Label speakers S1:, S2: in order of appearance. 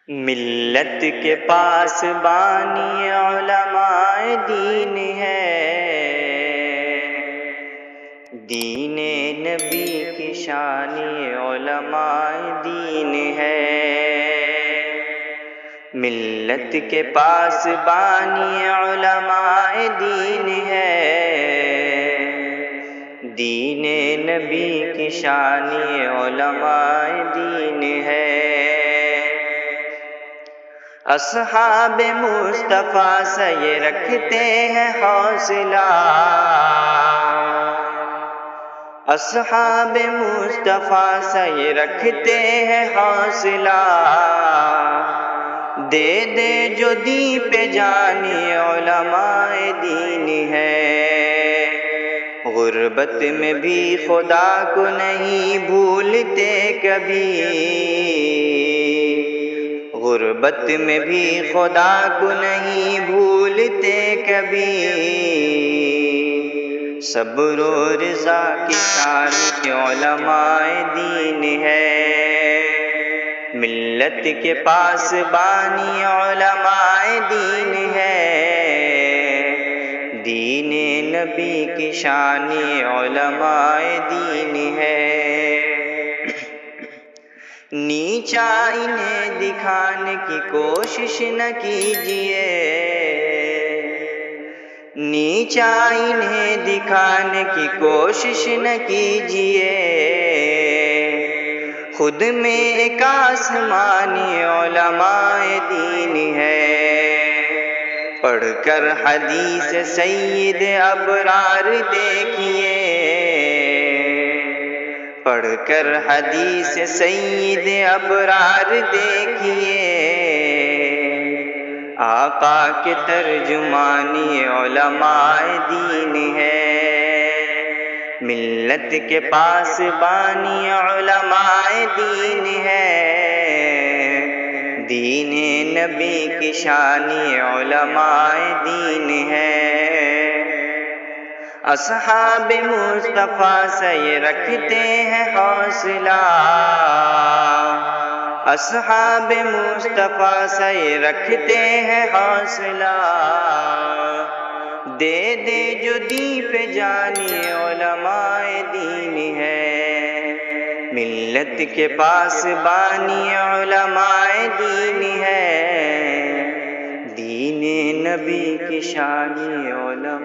S1: ملت کے پاس بانی علماء دین ہے، دین نبی کی شان علماء دین ہے۔ ملت کے پاس بانی علماء دین ہے، دین نبی کی شان علماء دین ہے۔ اصحاب مصطفیٰ سے یہ رکھتے ہیں حوصلہ، اصحاب مصطفیٰ سے یہ رکھتے ہیں حوصلہ، دے دے جو دین پہ جانی علماء دین ہے۔ غربت میں بھی خدا کو نہیں بھولتے کبھی، غربت میں بھی خدا کو نہیں بھولتے کبھی، صبر و رضا کی شان علماء دین ہے۔ ملت کے پاس بانی علماء دین ہے، دین نبی کی شان علماء دین ہے۔ نیچا انہیں دکھانے کی کوشش نہ کیجیے، نیچا انہیں دکھانے کی کوشش نہ کیجیے، خود میں ایک آسمانی علماء دین ہے۔ پڑھ کر حدیث سید ابرار دیکھیے، پڑھ کر حدیث سید ابرار دیکھیے، آقا کے ترجمانی علماء دین ہے۔ ملت کے پاس بانی علماء دین ہے، دین نبی کی شان علماء دین ہے۔ اصحاب مصطفیٰ سے یہ رکھتے ہیں حوصلہ، اصحاب مصطفیٰ سے یہ رکھتے ہیں حوصلہ، دے دے جو دین پہ جانی علماء دین ہے۔ ملت کے پاس بانی علماء دین ہے، دین نبی کی شان علماء